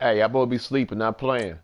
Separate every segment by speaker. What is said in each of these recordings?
Speaker 1: Hey, y'all both be sleeping, not playing.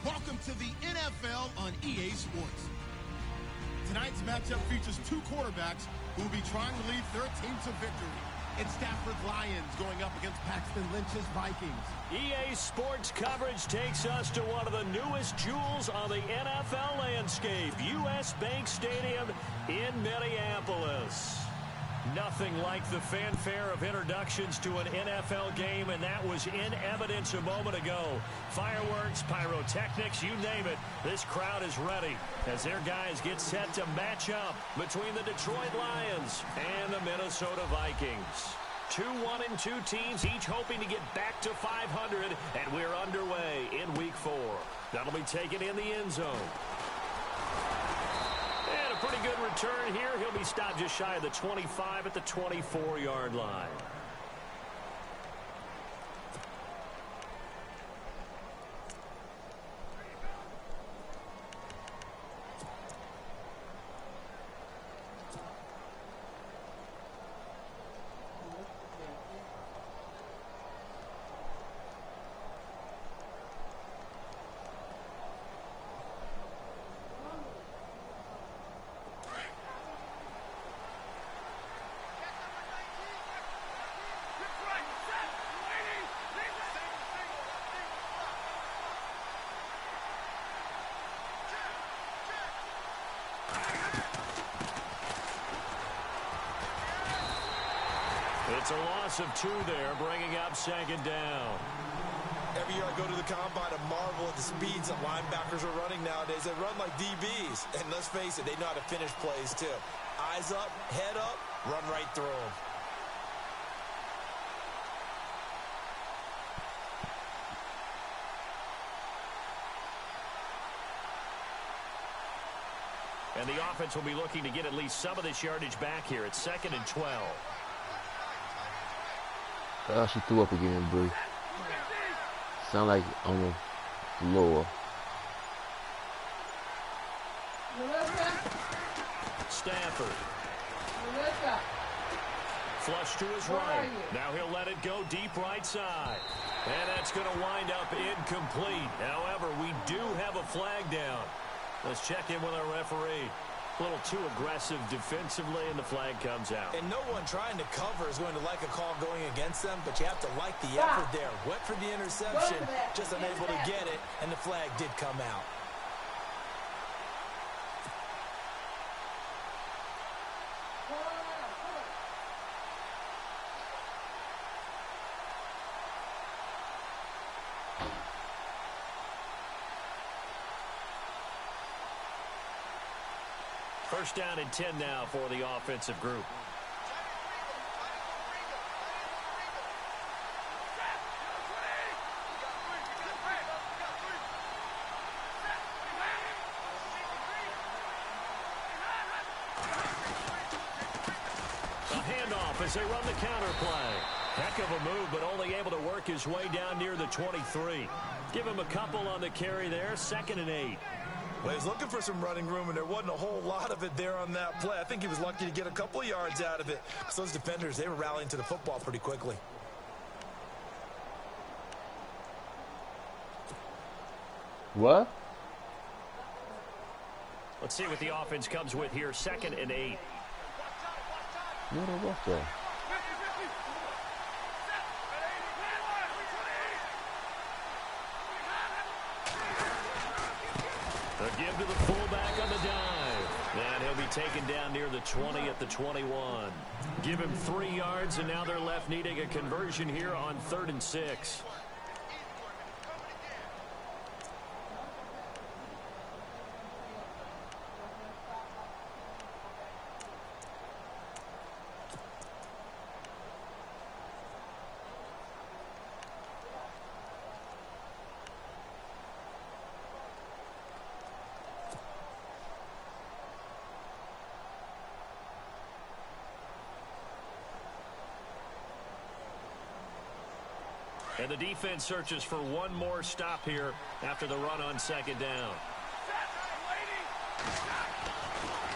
Speaker 2: Welcome to the NFL on EA Sports. Tonight's matchup features two quarterbacks who will be trying to lead their teams to victory. It's Stafford's Lions going up against Paxton Lynch's Vikings.
Speaker 3: EA Sports coverage takes us to one of the newest jewels on the NFL landscape, US Bank Stadium in Minneapolis. Nothing like the fanfare of introductions to an NFL game, and that was in evidence a moment ago. Fireworks, pyrotechnics, you name it. This crowd is ready as their guys get set to match up between the Detroit Lions and the Minnesota Vikings. 2-1-2 teams, each hoping to get back to 500, and we're underway in Week 4. That'll be taken in the end zone. And a pretty good return here. He'll be stopped just shy of the 25 at the 24-yard line. It's a loss of 2 there, bringing up second down.
Speaker 4: Every year I go to the combine and marvel at the speeds that linebackers are running nowadays. They run like DBs. And let's face it, they know how to finish plays too. Eyes up, head up, run right through them.
Speaker 3: And the offense will be looking to get at least some of this yardage back here. It's 2nd and 12.
Speaker 1: She threw up again, Bree. Sound like on the floor.
Speaker 3: Stafford. Flush to his right. Now he'll let it go deep right side. And that's going to wind up incomplete. However, we do have a flag down. Let's check in with our referee. A little too aggressive defensively, and the flag comes out.
Speaker 4: And no one trying to cover is going to like a call going against them, but you have to like the effort there. Went for the interception, just unable to get it, and the flag did come out.
Speaker 3: First down and 10 now for the offensive group. A handoff as they run the counter play. Heck of a move, but only able to work his way down near the 23. Give him a couple on the carry there, 2nd and 8.
Speaker 4: Well, he was looking for some running room, and there wasn't a whole lot of it there on that play. I think he was lucky to get a couple of yards out of it. So those defenders, they were rallying to the football pretty quickly.
Speaker 1: What?
Speaker 3: Let's see what the offense comes with here. 2nd and 8.
Speaker 1: What was that?
Speaker 3: A give to the fullback on the dive. And he'll be taken down near the 20 at the 21. Give him 3 yards, and now they're left needing a conversion here on 3rd and 6. And the defense searches for one more stop here after the run on 2nd down.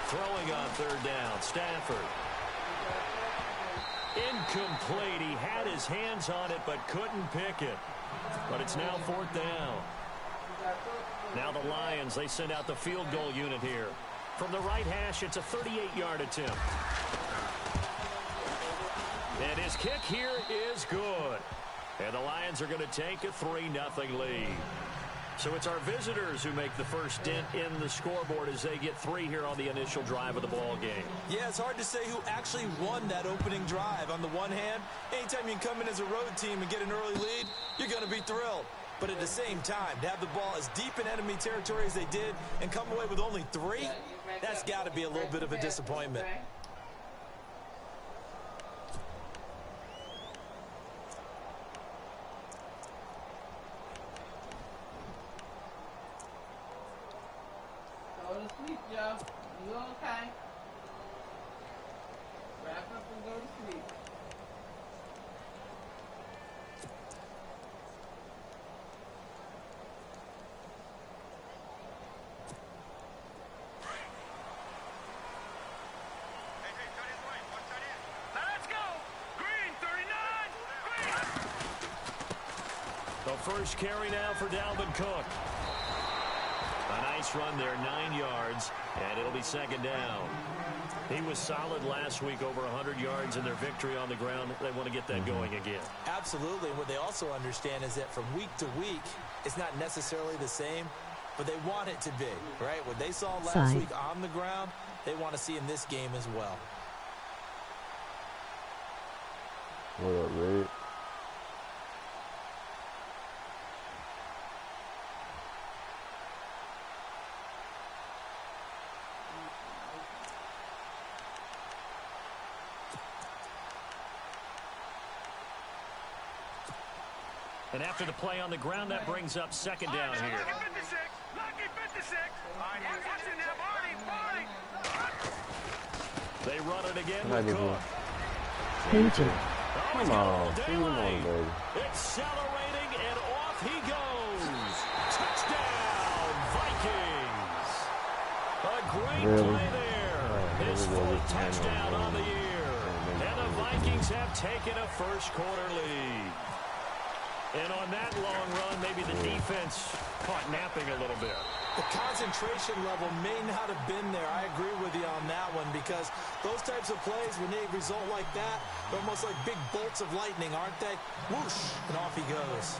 Speaker 3: Throwing on 3rd down, Stafford. Incomplete. He had his hands on it but couldn't pick it. But it's now 4th down. Now the Lions, they send out the field goal unit here. From the right hash, it's a 38-yard attempt. And his kick here is good. And the Lions are going to take a 3-0 lead. So it's our visitors who make the first dent in the scoreboard as they get 3 here on the initial drive of the ball game.
Speaker 4: Yeah, it's hard to say who actually won that opening drive. On the one hand, anytime you can come in as a road team and get an early lead, you're going to be thrilled. But at the same time, to have the ball as deep in enemy territory as they did and come away with only 3, that's got to be a little bit of a disappointment.
Speaker 5: Go to sleep, Joe. You okay? Wrap up and go to sleep.
Speaker 3: Let's go! Green, 39! The first carry now for Dalvin Cook. A nice run there, 9 yards, and it'll be 2nd down. He was solid last week, over 100 yards in their victory on the ground. They want to get that going again.
Speaker 4: Absolutely. What they also understand is that from week to week, it's not necessarily the same, but they want it to be, right? What they saw last week on the ground, they want to see in this game as well.
Speaker 1: What up, Red?
Speaker 3: And after the play on the ground, that brings up 2nd down here.
Speaker 6: Lucky 56. Watch it now, Barney.
Speaker 3: They run it again
Speaker 1: Come
Speaker 3: with
Speaker 1: on,
Speaker 3: Cook.
Speaker 1: Come on, come on, baby.
Speaker 3: Accelerating, and off he goes. Touchdown, Vikings. A great play there. His 4th touchdown on the year. And the Vikings have taken a first-quarter lead. And on that long run, maybe the defense caught napping a little bit.
Speaker 4: The concentration level may not have been there. I agree with you on that one, because those types of plays, when they result like that, they're almost like big bolts of lightning, aren't they? Whoosh, and off he goes.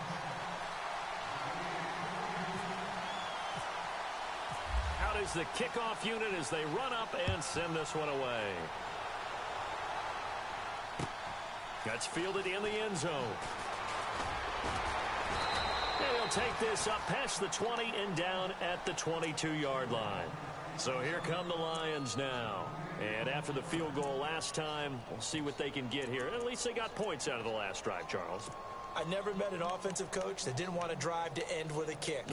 Speaker 3: Out is the kickoff unit as they run up and send this one away. That's fielded in the end zone. And he'll take this up past the 20 and down at the 22-yard line. So here come the Lions now. And after the field goal last time, we'll see what they can get here. At least they got points out of the last drive, Charles.
Speaker 4: I never met an offensive coach that didn't want to drive to end with a kick.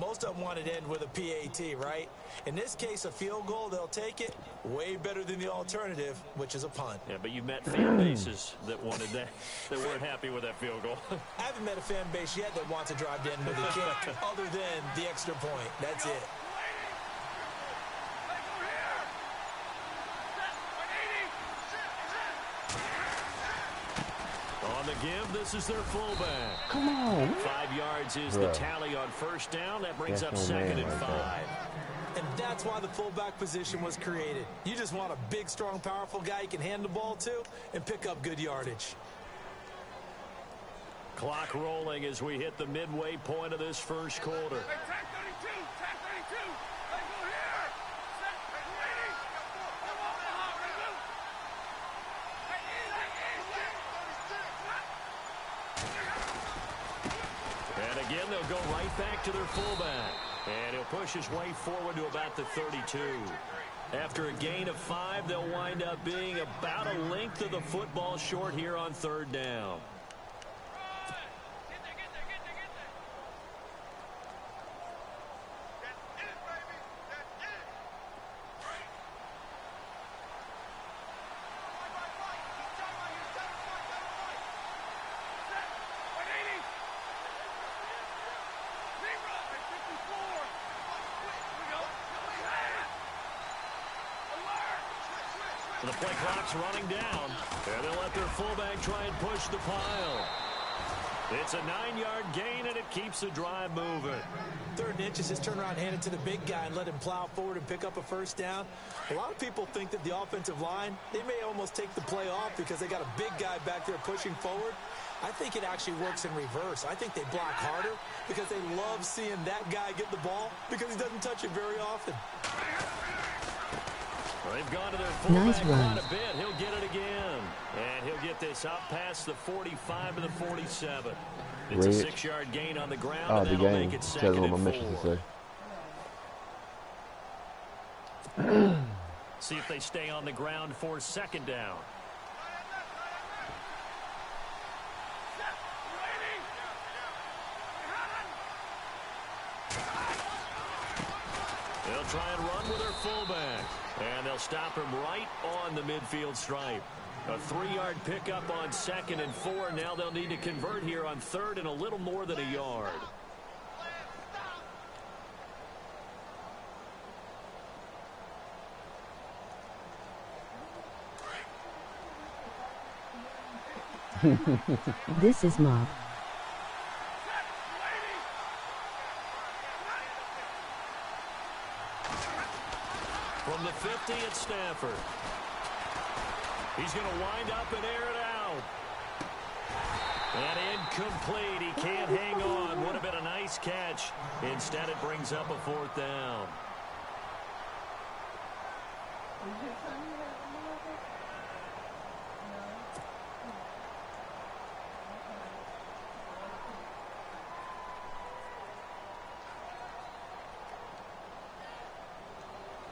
Speaker 4: Most of them wanted to end with a PAT, right? In this case, a field goal, they'll take it. Way better than the alternative, which is a punt.
Speaker 3: Yeah, but you met fan bases that wanted that, that weren't happy with that field goal.
Speaker 4: I haven't met a fan base yet that wants to drive to end with a kick, other than the extra point. That's it.
Speaker 3: On the give, this is their fullback.
Speaker 1: Come on.
Speaker 3: 5 yards is the tally on first down. That brings up second and 5.
Speaker 4: And that's why the fullback position was created. You just want a big, strong, powerful guy you can hand the ball to and pick up good yardage.
Speaker 3: Clock rolling as we hit the midway point of this first quarter.
Speaker 6: Hey, tag 32, tag 32. Let's go here. Set, ready. Come on,
Speaker 3: And again, they'll go right back to their fullback. And he'll push his way forward to about the 32. After a gain of 5, they'll wind up being about a length of the football short here on third down. The play clock's running down, and they'll let their fullback try and push the pile. It's a 9-yard gain, and it keeps the drive moving.
Speaker 4: 3rd and inches, just turn around and hand it to the big guy and let him plow forward and pick up a first down. A lot of people think that the offensive line, they may almost take the play off because they got a big guy back there pushing forward. I think it actually works in reverse. I think they block harder because they love seeing that guy get the ball because he doesn't touch it very often.
Speaker 3: They've gone to their fullback quite a bit. He'll get it again. And he'll get this up past the 45 to the 47. It's a 6-yard gain on the ground, and that'll make it second and 4. See if they stay on the ground for second down. They'll try and run with their fullback. And they'll stop him right on the midfield stripe. A 3-yard pickup on 2nd and 4. Now they'll need to convert here on 3rd and a little more than a yard.
Speaker 7: This is Mob.
Speaker 3: From the 50, it's Stafford. He's going to wind up and air it out. And incomplete. He can't hang on. Would have been a nice catch. Instead, it brings up a 4th down.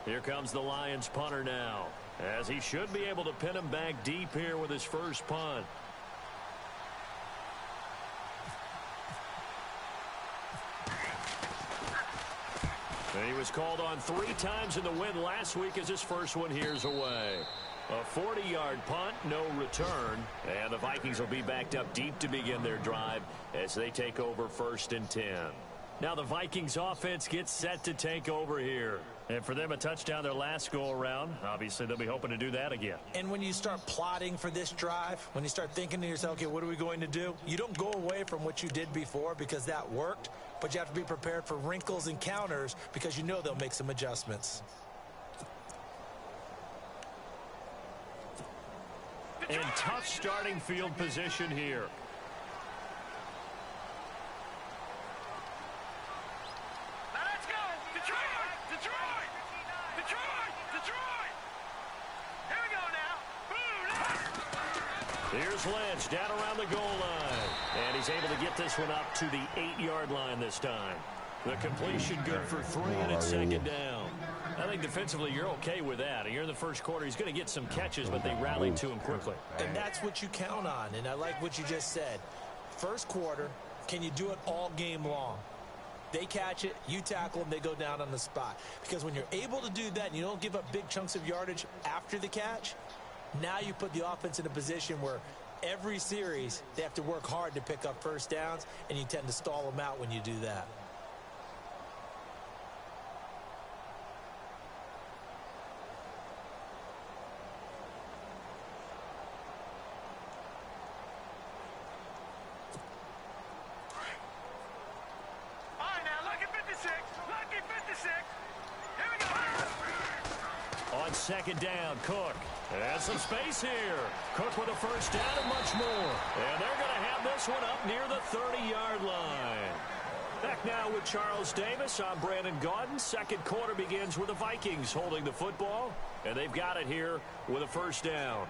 Speaker 3: Here comes the Lions punter now, as he should be able to pin him back deep here with his first punt. And he was called on 3 times in the win last week as his first one here's away. A 40-yard punt, no return, and the Vikings will be backed up deep to begin their drive as they take over 1st and 10. Now the Vikings offense gets set to take over here. And for them, a touchdown their last go-around. Obviously, they'll be hoping to do that again.
Speaker 4: And when you start plotting for this drive, when you start thinking to yourself, okay, what are we going to do? You don't go away from what you did before because that worked, but you have to be prepared for wrinkles and counters because you know they'll make some adjustments.
Speaker 3: And tough starting field position here. Here's Lynch down around the goal line. And he's able to get this one up to the 8-yard line this time. The completion good for 3, and it's 2nd down. I think defensively you're okay with that. You're in the first quarter. He's going to get some catches, but they rallied to him quickly.
Speaker 4: And that's what you count on, and I like what you just said. First quarter, can you do it all game long? They catch it, you tackle them, they go down on the spot. Because when you're able to do that and you don't give up big chunks of yardage after the catch, now you put the offense in a position where every series they have to work hard to pick up first downs, and you tend to stall them out when you do that.
Speaker 3: second down. Cook. And some space here. Cook with a first down and much more. And they're going to have this one up near the 30-yard line. Back now with Charles Davis. I'm Brandon Gaudin. Second quarter begins with the Vikings holding the football. And they've got it here with a first down.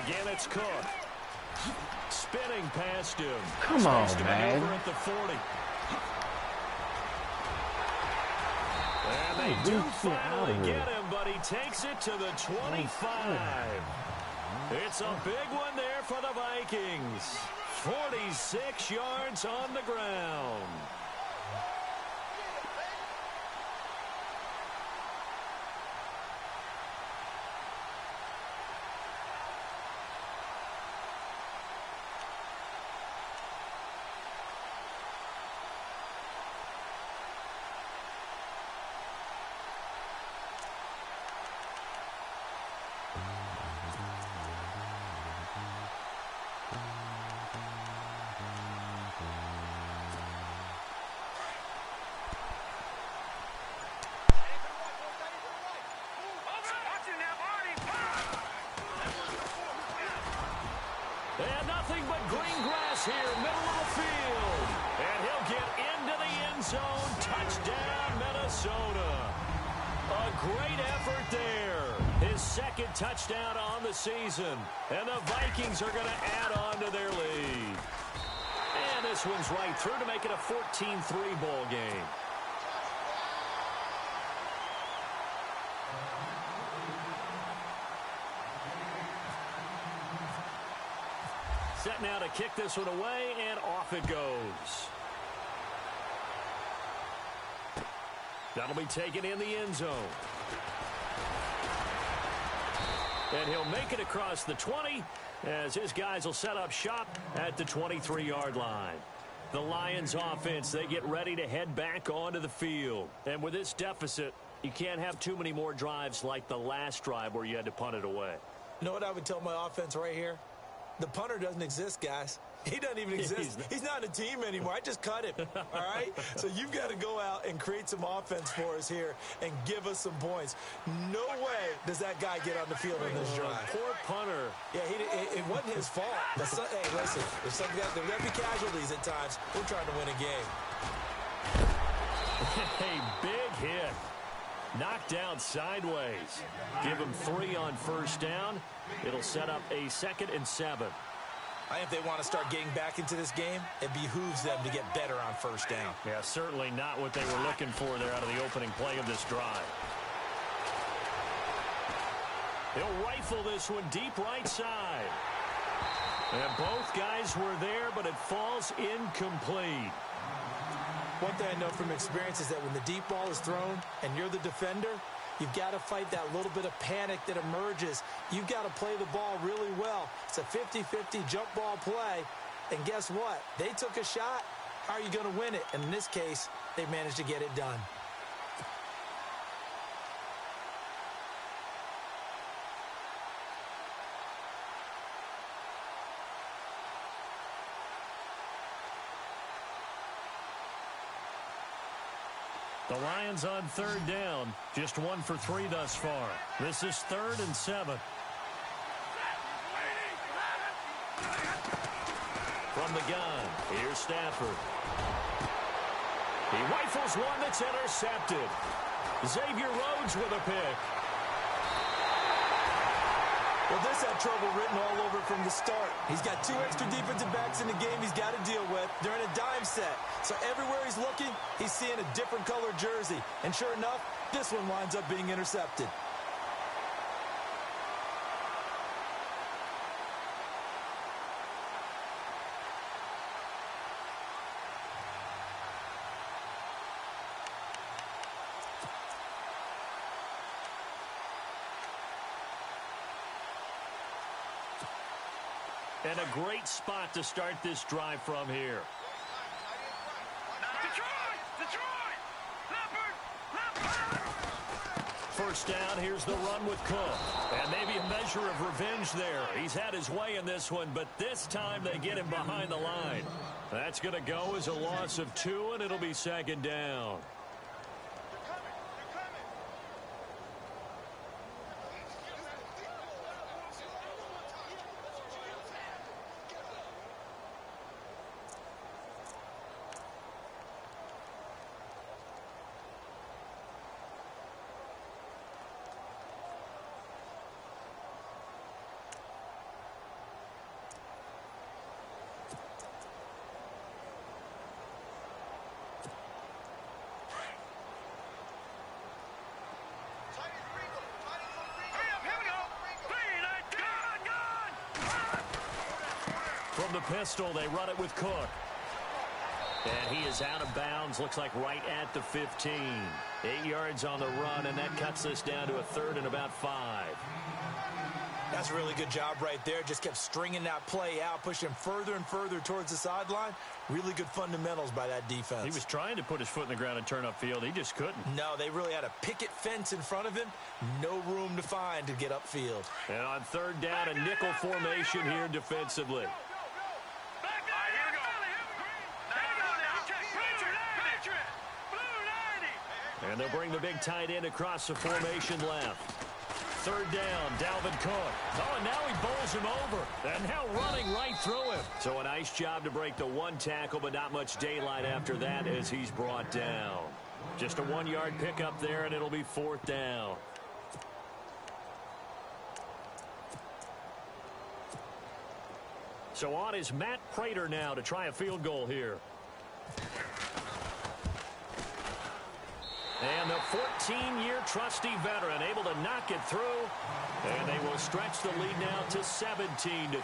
Speaker 3: Again, it's Cook. Spinning past him.
Speaker 1: Come on, man.
Speaker 3: At the 40. And they do finally get him, but he takes it to the 25. It's a big one there for the Vikings. 46 yards on the ground. And nothing but green grass here, middle of the field. And he'll get into the end zone. Touchdown, Minnesota. A great effort there. His second touchdown on the season. And the Vikings are going to add on to their lead. And this one's right through to make it a 14-3 ball game. Set now to kick this one away, and off it goes. That'll be taken in the end zone. And he'll make it across the 20 as his guys will set up shop at the 23-yard line. The Lions offense, they get ready to head back onto the field. And with this deficit, you can't have too many more drives like the last drive where you had to punt it away.
Speaker 4: You know what I would tell my offense right here? The punter doesn't exist, guys. He doesn't even exist. He's not a team anymore. I just cut him, all right? So you've got to go out and create some offense for us here and give us some points. No way does that guy get on the field on this drive.
Speaker 3: Poor punter.
Speaker 4: Yeah, it wasn't his fault. But hey, listen, there's got to be casualties at times. We're trying to win a game.
Speaker 3: A big hit. Knocked down sideways. Give him 3 on first down. It'll set up a 2nd and 7.
Speaker 4: I think if they want to start getting back into this game, it behooves them to get better on first down.
Speaker 3: Yeah, certainly not what they were looking for there out of the opening play of this drive. He'll rifle this one deep right side. And both guys were there, but it falls incomplete.
Speaker 4: One thing I know from experience is that when the deep ball is thrown and you're the defender, you've got to fight that little bit of panic that emerges. You've got to play the ball really well. It's a 50-50 jump ball play. And guess what? They took a shot. How are you going to win it? And in this case, they managed to get it done.
Speaker 3: The Lions on 3rd down. Just 1 for 3 thus far. This is 3rd and 7. From the gun, here's Stafford. He rifles one that's intercepted. Xavier Rhodes with a pick.
Speaker 4: Well, this had trouble written all over from the start. He's got 2 extra defensive backs in the game he's got to deal with. They're in a dime set. So everywhere he's looking, he's seeing a different color jersey. And sure enough, this one winds up being intercepted.
Speaker 3: And a great spot to start this drive from here. First down, here's the run with Cook. And maybe a measure of revenge there. He's had his way in this one, but this time they get him behind the line. That's going to go as a loss of 2, and it'll be second down. From the pistol, they run it with Cook. And he is out of bounds, looks like right at the 15. 8 yards on the run, and that cuts this down to a 3rd and about 5.
Speaker 4: That's a really good job right there. Just kept stringing that play out, pushing him further and further towards the sideline. Really good fundamentals by that defense.
Speaker 3: He was trying to put his foot in the ground and turn upfield. He just couldn't.
Speaker 4: No, they really had a picket fence in front of him. No room to find to get upfield.
Speaker 3: And on 3rd down, a nickel formation here defensively. And they'll bring the big tight end across the formation left. 3rd down, Dalvin Cook. Oh, and now he bowls him over. And now running right through him. So a nice job to break the 1 tackle, but not much daylight after that as he's brought down. Just a 1-yard pickup there, and it'll be 4th down. So on is Matt Prater now to try a field goal here. And the 14-year trusty veteran able to knock it through. And they will stretch the lead now to 17-3.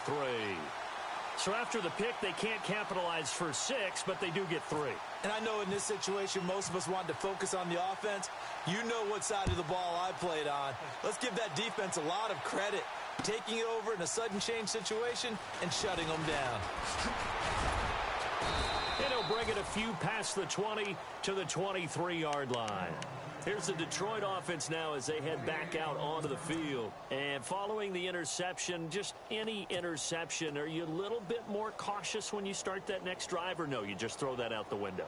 Speaker 3: So after the pick, they can't capitalize for 6, but they do get 3.
Speaker 4: And I know in this situation, most of us wanted to focus on the offense. You know what side of the ball I played on. Let's give that defense a lot of credit. Taking it over in a sudden change situation and shutting them down.
Speaker 3: And he'll bring it a few past the 20 to the 23-yard line. Here's the Detroit offense now as they head back out onto the field. And following the interception, just any interception, are you a little bit more cautious when you start that next drive, or no, you just throw that out the window?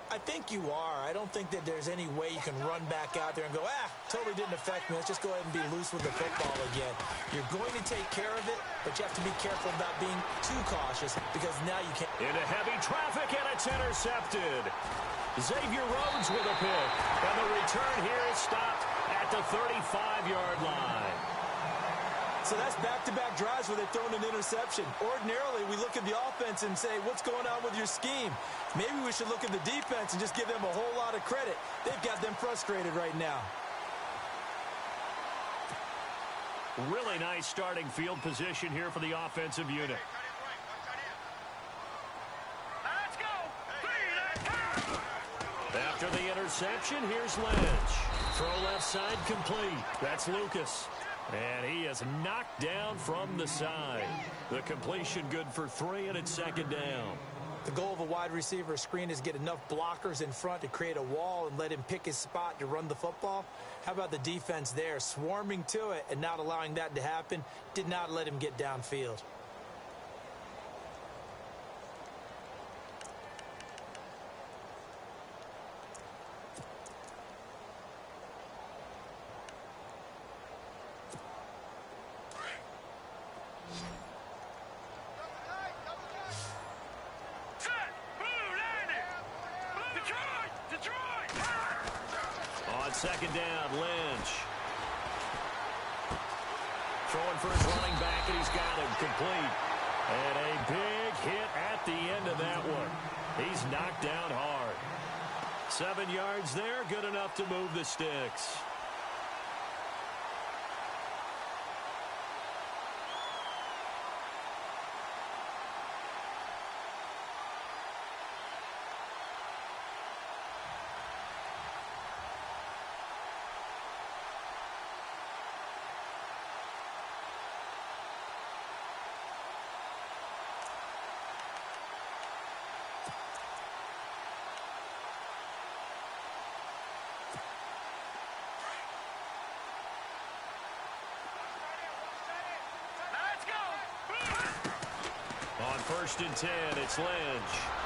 Speaker 4: I think you are. I don't think that there's any way you can run back out there and go, totally didn't affect me. Let's just go ahead and be loose with the football again. You're going to take care of it, but you have to be careful about being too cautious because now you can't.
Speaker 3: Into heavy traffic, and it's intercepted. Xavier Rhodes with a pick. And the return here is stopped at the 35-yard line.
Speaker 4: So that's back-to-back drives where they've thrown an interception. Ordinarily, we look at the offense and say, what's going on with your scheme? Maybe we should look at the defense and just give them a whole lot of credit. They've got them frustrated right now.
Speaker 3: Really nice starting field position here for the offensive unit.
Speaker 6: Let's go.
Speaker 3: After the interception, here's Lynch. Throw left side complete. That's Lucas. And he is knocked down from the side. The completion good for 3, and it's 2nd down.
Speaker 4: The goal of a wide receiver screen is get enough blockers in front to create a wall and let him pick his spot to run the football. How about the defense there, swarming to it and not allowing that to happen? Did not let him get downfield.
Speaker 3: On 2nd down, Lynch. Throwing for his running back, and he's got him complete. And a big hit at the end of that one. He's knocked down hard. 7 yards there, good enough to move the sticks. 1st and 10. It's Lynch.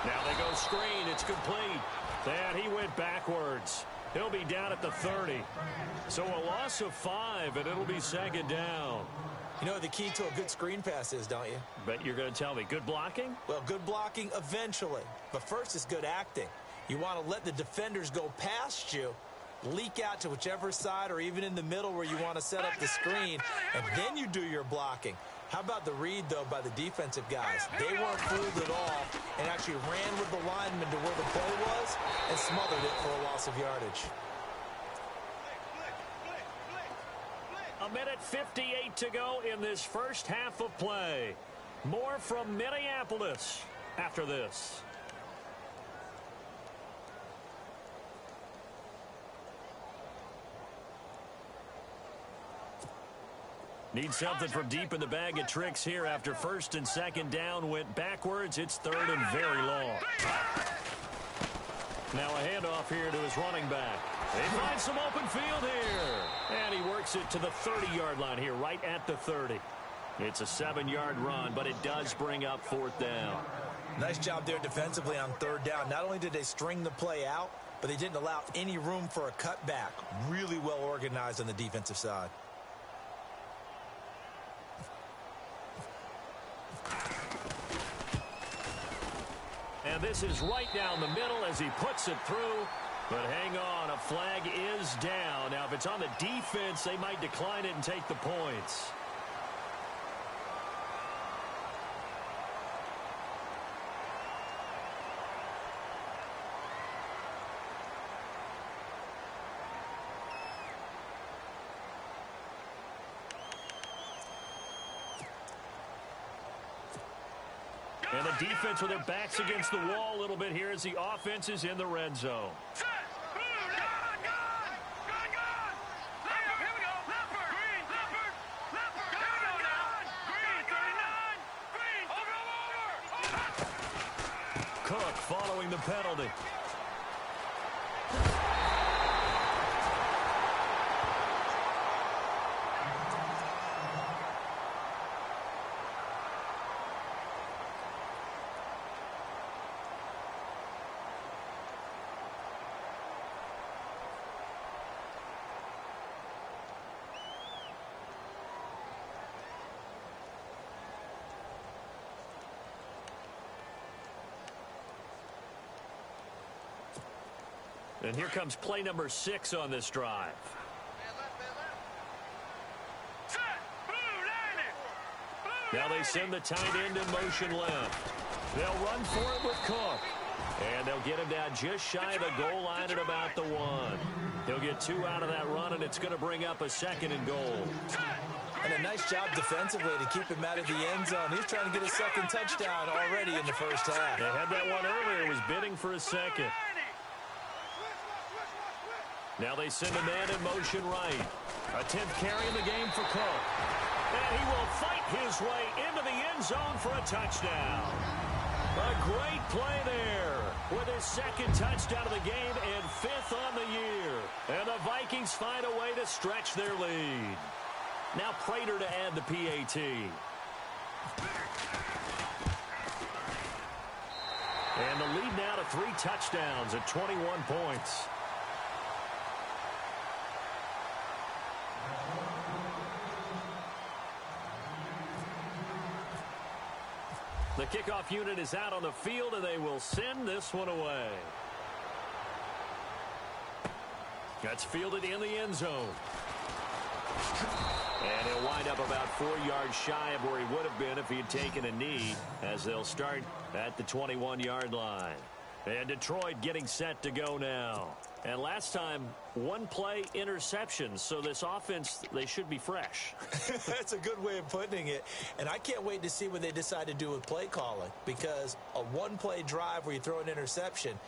Speaker 3: Now they go screen. It's complete. And he went backwards. He'll be down at the 30. So a loss of 5, and it'll be 2nd down.
Speaker 4: You know what the key to a good screen pass is, don't you?
Speaker 3: Bet you're going to tell me. Good blocking?
Speaker 4: Well, good blocking eventually. But first is good acting. You want to let the defenders go past you, leak out to whichever side or even in the middle where you want to set up the screen, and then you do your blocking. How about the read, though, by the defensive guys? They weren't fooled at all and actually ran with the lineman to where the play was and smothered it for a loss of yardage.
Speaker 3: A minute 58 to go in this first half of play. More from Minneapolis after this. Need something from deep in the bag of tricks here after 1st and 2nd down went backwards. It's 3rd and very long. Now a handoff here to his running back. They find some open field here. And he works it to the 30-yard line here, right at the 30. It's a 7-yard run, but it does bring up 4th down.
Speaker 4: Nice job there defensively on 3rd down. Not only did they string the play out, but they didn't allow any room for a cutback. Really well organized on the defensive side.
Speaker 3: And this is right down the middle as he puts it through. But hang on, a flag is down. Now, if it's on the defense, they might decline it and take the points. And the defense with their backs against the wall a little bit here as the offense is in the red zone. Cook following the penalty. And here comes play number 6 on this drive. Now they send the tight end in motion left. They'll run for it with Cook. And they'll get him down just shy of the goal line at about the 1. He'll get 2 out of that run, and it's going to bring up a 2nd and goal.
Speaker 4: And a nice job defensively to keep him out of the end zone. He's trying to get a 2nd touchdown already in the first half.
Speaker 3: They had that one earlier, was bidding for a 2nd. Now they send a man in motion right. A 10th carry in the game for Cook. And he will fight his way into the end zone for a touchdown. A great play there with his 2nd touchdown of the game and 5th on the year. And the Vikings find a way to stretch their lead. Now Prater to add the PAT. And the lead now to 3 touchdowns at 21 points. The kickoff unit is out on the field, and they will send this one away. That's fielded in the end zone. And he'll wind up about 4 yards shy of where he would have been if he had taken a knee, as they'll start at the 21-yard line. And Detroit getting set to go now. And last time, 1 play interception. So this offense, they should be fresh.
Speaker 4: That's a good way of putting it. And I can't wait to see what they decide to do with play calling. Because a 1-play drive where you throw an interception,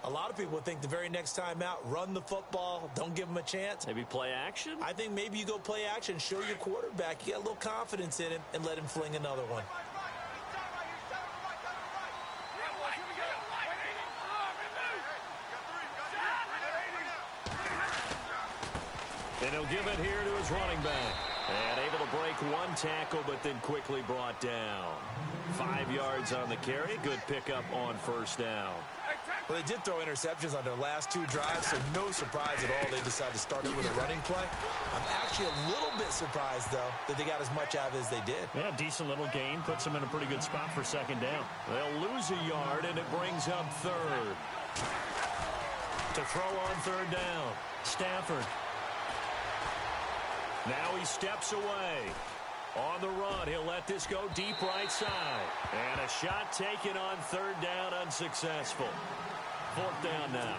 Speaker 4: a lot of people think the very next time out, run the football, don't give them a chance.
Speaker 3: Maybe play action?
Speaker 4: I think maybe you go play action, show your quarterback, you got a little confidence in him, and let him fling another one.
Speaker 3: And he'll give it here to his running back. And able to break one tackle, but then quickly brought down. 5 yards on the carry. Good pickup on first down.
Speaker 4: Well, they did throw interceptions on their last 2 drives, so no surprise at all they decided to start it with a running play. I'm actually a little bit surprised, though, that they got as much out of it as they did.
Speaker 3: Yeah, decent little gain. Puts them in a pretty good spot for second down. They'll lose a yard, and it brings up third. To throw on third down, Stafford. Now he steps away. On the run, he'll let this go deep right side. And a shot taken on third down, unsuccessful. Fourth down now.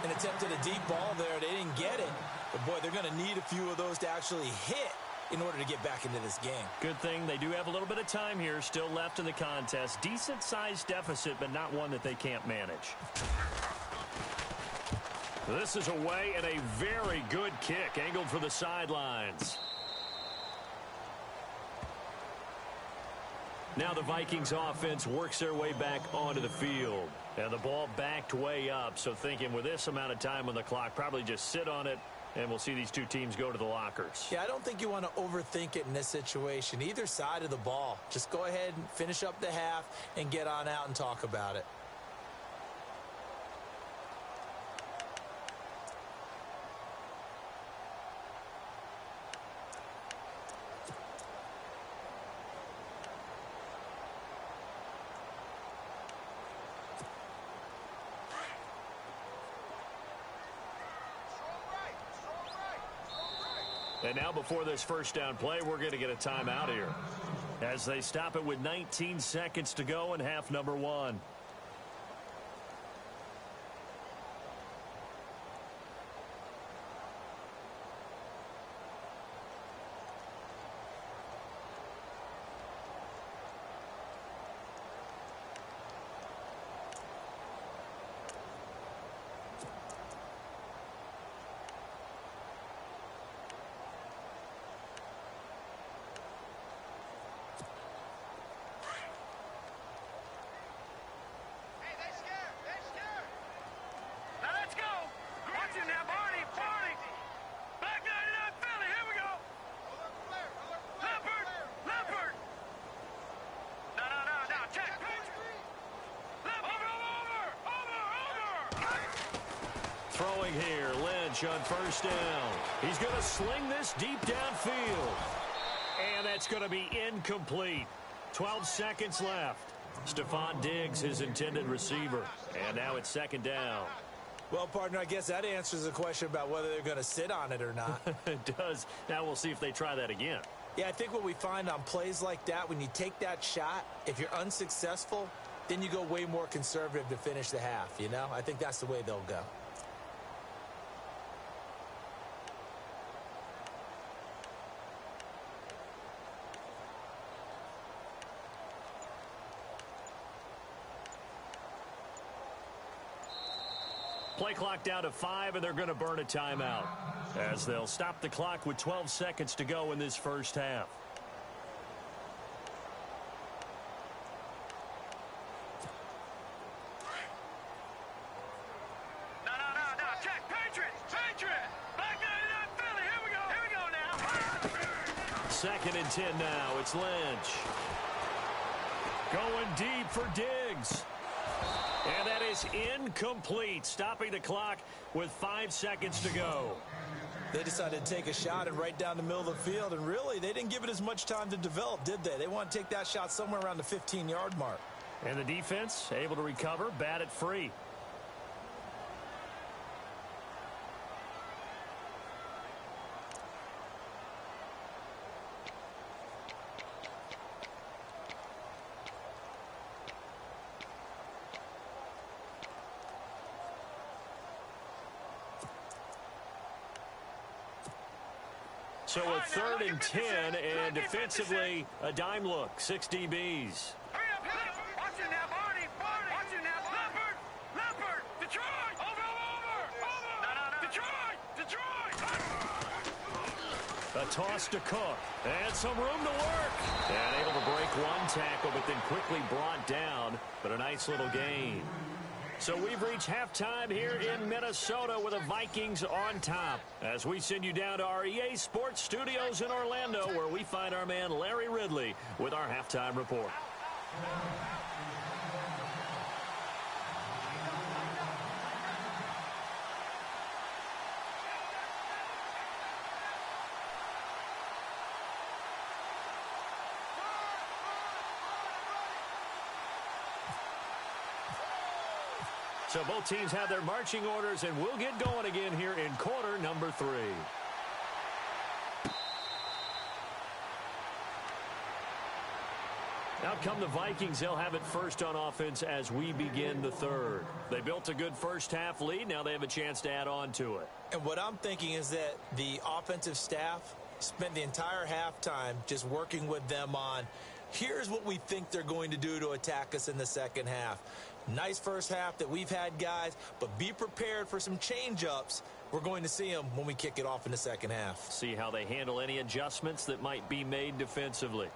Speaker 4: An attempt at a deep ball there. They didn't get it. But, boy, they're going to need a few of those to actually hit in order to get back into this game.
Speaker 3: Good thing they do have a little bit of time here still left in the contest. Decent-sized deficit, but not one that they can't manage. This is away and a very good kick, angled for the sidelines. Now the Vikings offense works their way back onto the field. And the ball backed way up, so thinking with this amount of time on the clock, probably just sit on it, and we'll see these two teams go to the lockers.
Speaker 4: Yeah, I don't think you want to overthink it in this situation. Either side of the ball. Just go ahead and finish up the half and get on out and talk about it.
Speaker 3: And now before this first down play, we're going to get a timeout here as they stop it with 19 seconds to go in half number 1. Throwing here, Lynch on first down. He's going to sling this deep downfield. And that's going to be incomplete. 12 seconds left. Stephon Diggs, his intended receiver. And now it's second down.
Speaker 4: Well, partner, I guess that answers the question about whether they're going to sit on it or not.
Speaker 3: It does. Now we'll see if they try that again.
Speaker 4: Yeah, I think what we find on plays like that, when you take that shot, if you're unsuccessful, then you go way more conservative to finish the half, you know? I think that's the way they'll go.
Speaker 3: Play clock down to 5, and they're going to burn a timeout as they'll stop the clock with 12 seconds to go in this first half.
Speaker 6: No. Check. Patriot. Back 99 Philly. Here we go now.
Speaker 3: Second and 10 now. It's Lynch. Going deep for Diggs. And that is incomplete, stopping the clock with 5 seconds to go.
Speaker 4: They decided to take a shot and right down the middle of the field, and really, they didn't give it as much time to develop, did they? They want to take that shot somewhere around the 15-yard mark.
Speaker 3: And the defense able to recover, bat it free. So a third and 10, and defensively, a dime look, 6 DBs.
Speaker 6: Hurry up. Watch it now, Barney. Watch it now, Leopard. Detroit. Over. Detroit.
Speaker 3: A toss to Cook, and some room to work. And able to break one tackle, but then quickly brought down, but a nice little gain. So we've reached halftime here in Minnesota with the Vikings on top. As we send you down to our EA Sports Studios in Orlando, where we find our man Larry Ridley with our halftime report. So both teams have their marching orders, and we'll get going again here in quarter number 3. Out come the Vikings. They'll have it first on offense as we begin the third. They built a good first half lead. Now they have a chance to add on to it.
Speaker 4: And what I'm thinking is that the offensive staff spent the entire halftime just working with them on, here's what we think they're going to do to attack us in the second half. Nice first half that we've had, guys, but be prepared for some change-ups. We're going to see them when we kick it off in the second half.
Speaker 3: See how they handle any adjustments that might be made defensively.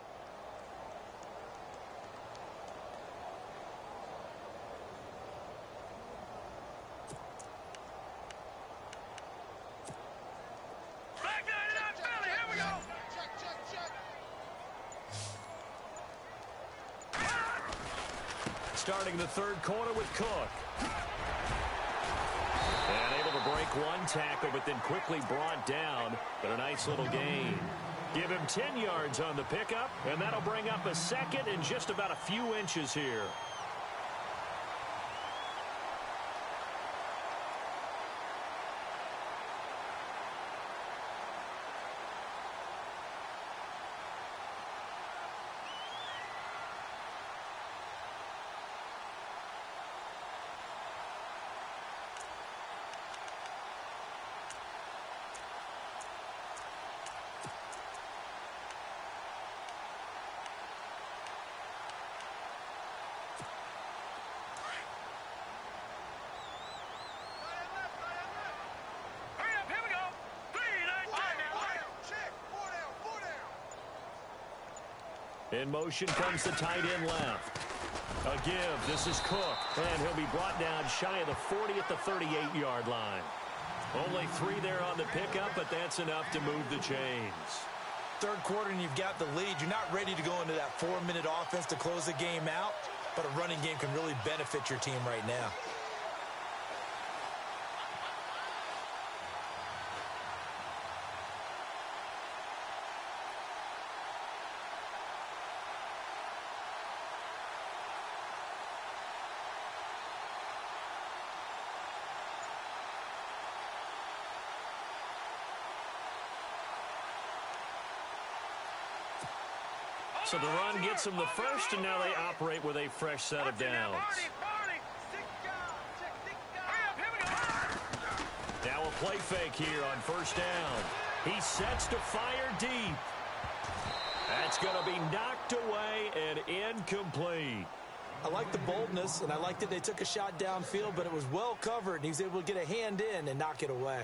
Speaker 3: Starting the third quarter with Cook. And able to break one tackle, but then quickly brought down. But a nice little gain. Give him 10 yards on the pickup, and that'll bring up a second and just about a few inches here. In motion comes the tight end left. A give. This is Cook. And he'll be brought down shy of the 40 at the 38-yard line. Only 3 there on the pickup, but that's enough to move the chains.
Speaker 4: Third quarter and you've got the lead. You're not ready to go into that 4-minute offense to close the game out, but a running game can really benefit your team right now.
Speaker 3: So the run gets them the first, and now they operate with a fresh set of downs. Now a play fake here on first down. He sets to fire deep. That's going to be knocked away and incomplete.
Speaker 4: I like the boldness, and I like that they took a shot downfield, but it was well covered, and he was able to get a hand in and knock it away.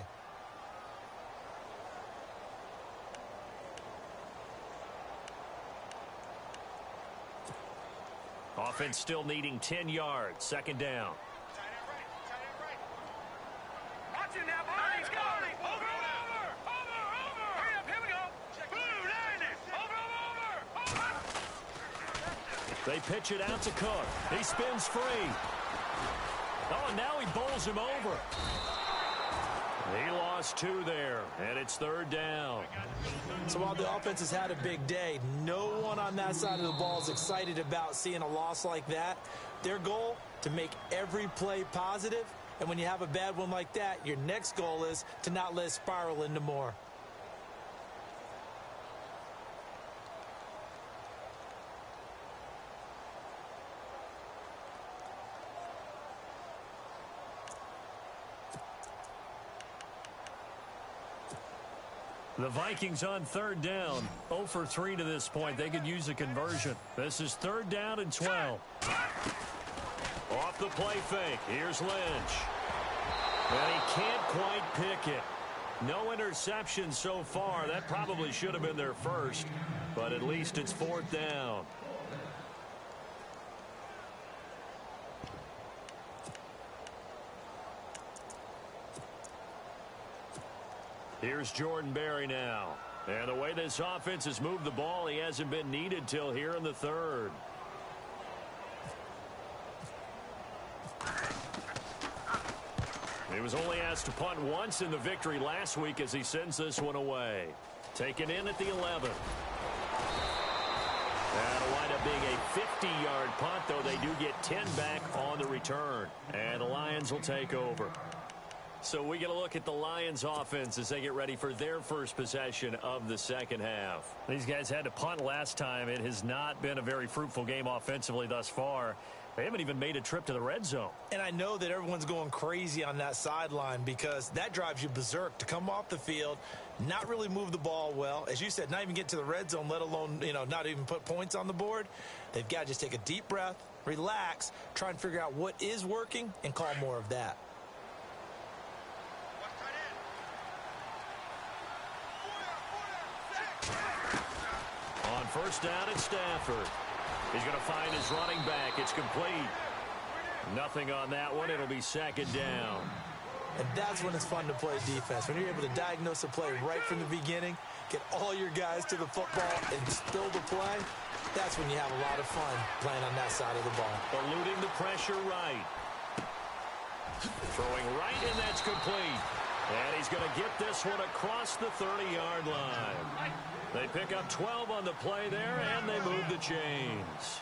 Speaker 3: Offense still needing 10 yards. Second down.
Speaker 6: Watch it now, boys. Let's go. Over. Hurry up, here we go. Blue, line it. Over.
Speaker 3: They pitch it out to Cook. He spins free. Oh, and now he bowls him over. He lost 2 there, and it's third down.
Speaker 4: So while the offense has had a big day, no one on that side of the ball is excited about seeing a loss like that. Their goal, to make every play positive, and when you have a bad one like that, your next goal is to not let it spiral into more.
Speaker 3: The Vikings on third down. 0 for 3 to this point. They could use a conversion. This is third down and 12. Off the play fake. Here's Lynch. And he can't quite pick it. No interception so far. That probably should have been their first. But at least it's fourth down. Here's Jordan Berry now. And the way this offense has moved the ball, he hasn't been needed till here in the third. He was only asked to punt once in the victory last week as he sends this one away. Taken in at the 11. That'll wind up being a 50-yard punt, though they do get 10 back on the return. And the Lions will take over. So we get a look at the Lions offense as they get ready for their first possession of the second half. These guys had to punt last time. It has not been a very fruitful game offensively thus far. They haven't even made a trip to the red zone.
Speaker 4: And I know that everyone's going crazy on that sideline because that drives you berserk to come off the field, not really move the ball well. As you said, not even get to the red zone, let alone, not even put points on the board. They've got to just take a deep breath, relax, try and figure out what is working, and call more of that.
Speaker 3: On first down, it's Stafford. He's going to find his running back. It's complete. Nothing on that one. It'll be second down.
Speaker 4: And that's when it's fun to play defense. When you're able to diagnose a play right from the beginning, get all your guys to the football, and still the play, that's when you have a lot of fun playing on that side of the ball.
Speaker 3: Eluding the pressure right. Throwing right, and that's complete. And he's going to get this one across the 30-yard line. They pick up 12 on the play there, and they move the chains.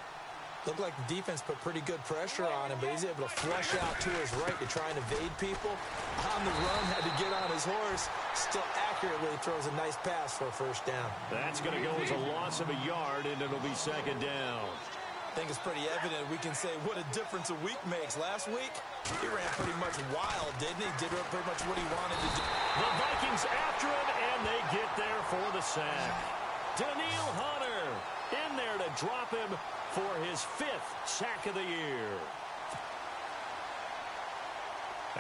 Speaker 4: Looked like the defense put pretty good pressure on him, but he's able to flush out to his right to try and evade people. On the run, had to get on his horse. Still accurately throws a nice pass for a first down.
Speaker 3: That's going to go as a loss of a yard, and it'll be second down.
Speaker 4: I think it's pretty evident we can say what a difference a week makes. Last week, he ran pretty much wild, didn't he? Did pretty much what he wanted to do.
Speaker 3: The Vikings after him, and they get there for the sack. Danielle Hunter in there to drop him for his 5th sack of the year.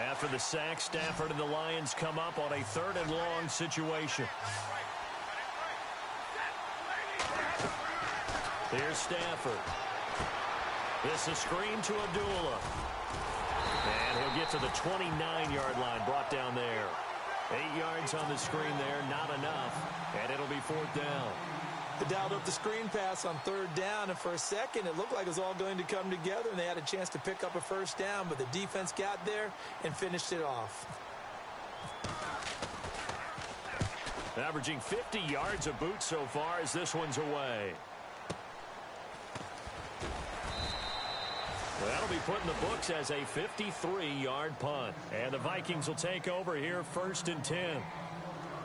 Speaker 3: After the sack, Stafford and the Lions come up on a 3rd and long situation. Here's Stafford. This is screen to Abdullah. And he'll get to the 29-yard line, brought down there. 8 yards on the screen there, not enough. And it'll be 4th down.
Speaker 4: They dialed up the screen pass on 3rd down, and for a second, it looked like it was all going to come together, and they had a chance to pick up a first down, but the defense got there and finished it off.
Speaker 3: Averaging 50 yards a boot so far as this one's away. That'll be put in the books as a 53-yard punt. And the Vikings will take over here 1st and 10.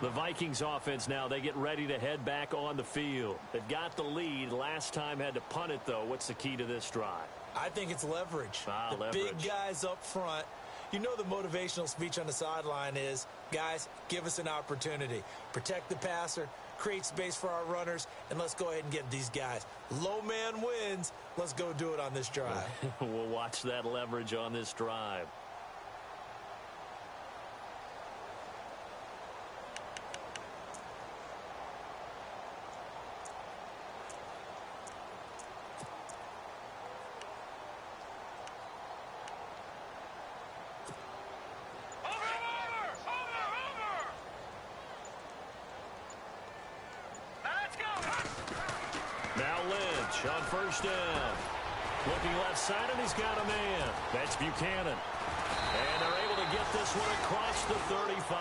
Speaker 3: The Vikings offense now, they get ready to head back on the field. They've got the lead. Last time had to punt it, though. What's the key to this drive?
Speaker 4: I think it's leverage. The
Speaker 3: leverage.
Speaker 4: Big guys up front. You know the motivational speech on the sideline is, guys, give us an opportunity. Protect the passer, create space for our runners, and let's go ahead and get these guys. Low man wins. Let's go do it on this drive.
Speaker 3: We'll watch that leverage on this drive. On first down. Looking left side, and he's got a man. That's Buchanan. And they're able to get this one across the 35.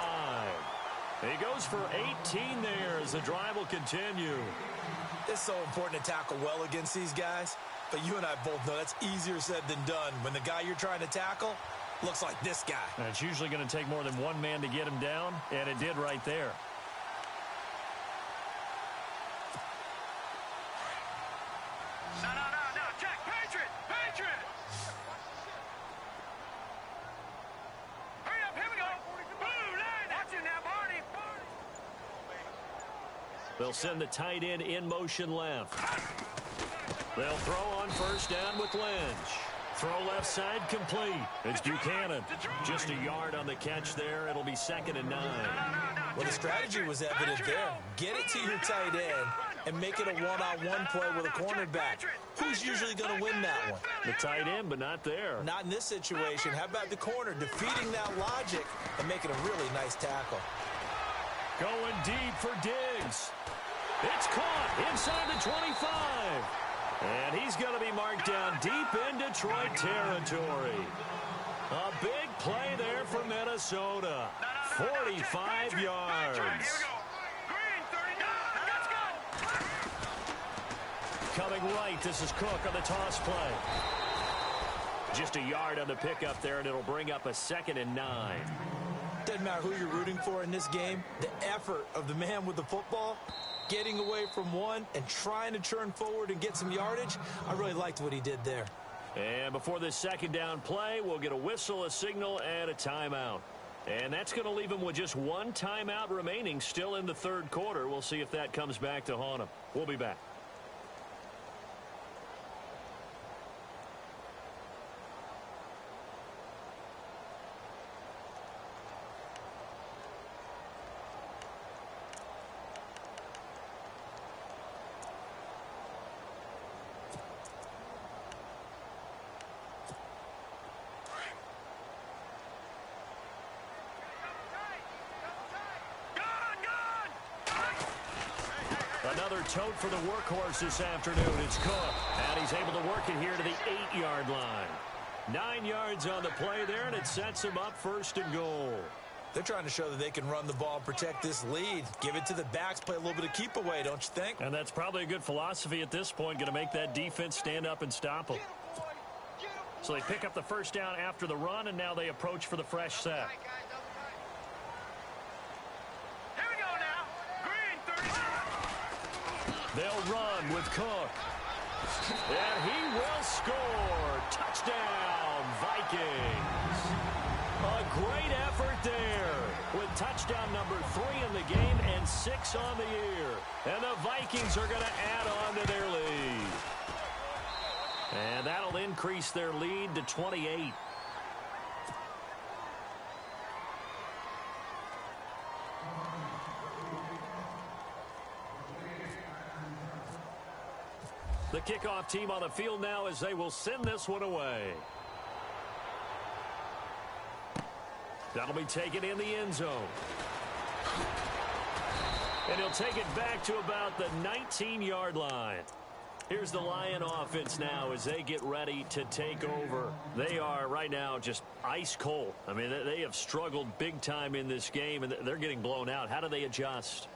Speaker 3: He goes for 18 there as the drive will continue.
Speaker 4: It's so important to tackle well against these guys, but you and I both know that's easier said than done when the guy you're trying to tackle looks like this guy.
Speaker 3: And it's usually going to take more than one man to get him down, and it did right there.
Speaker 6: No, Jack, Patriot! Hurry up, here we go! Blue line! Watch it now, Barney!
Speaker 3: They'll send the tight end in motion left. They'll throw on first down with Lynch. Throw left side complete. It's Buchanan. Just a yard on the catch there. It'll be 2nd and 9.
Speaker 4: Well, the strategy was evident there. Get it to your tight end and make it a one-on-one play with a cornerback. Who's usually going to win that one?
Speaker 3: The tight end, but not there.
Speaker 4: Not in this situation. How about the corner defeating that logic and making a really nice tackle?
Speaker 3: Going deep for Diggs. It's caught inside the 25. And he's going to be marked down deep in Detroit territory. A big play there for Minnesota. 45 yards.
Speaker 6: Green, 39. Let's go.
Speaker 3: Coming right, this is Cook on the toss play. Just a yard on the pickup there, and it'll bring up a 2nd and 9.
Speaker 4: Doesn't matter who you're rooting for in this game. The effort of the man with the football, getting away from one and trying to turn forward and get some yardage, I really liked what he did there.
Speaker 3: And before this 2nd down play, we'll get a whistle, a signal, and a timeout. And that's going to leave him with just one timeout remaining still in the 3rd quarter. We'll see if that comes back to haunt him. We'll be back. Another tote for the workhorse this afternoon. It's Cook, and he's able to work it here to the 8-yard line. 9 yards on the play there, and it sets him up 1st and goal.
Speaker 4: They're trying to show that they can run the ball and protect this lead. Give it to the backs, play a little bit of keep away, don't you think?
Speaker 3: And that's probably a good philosophy at this point, going to make that defense stand up and stop them. So they pick up the 1st down after the run, and now they approach for the fresh set.
Speaker 6: Here we go now. Green, 39.
Speaker 3: They'll run with Cook. And he will score. Touchdown, Vikings. A great effort there with touchdown number 3 in the game and 6 on the year. And the Vikings are going to add on to their lead. And that'll increase their lead to 28. The kickoff team on the field now as they will send this one away. That'll be taken in the end zone. And he'll take it back to about the 19-yard line. Here's the Lion offense now as they get ready to take over. They are right now just ice cold. I mean, they have struggled big time in this game, and they're getting blown out. How do they adjust?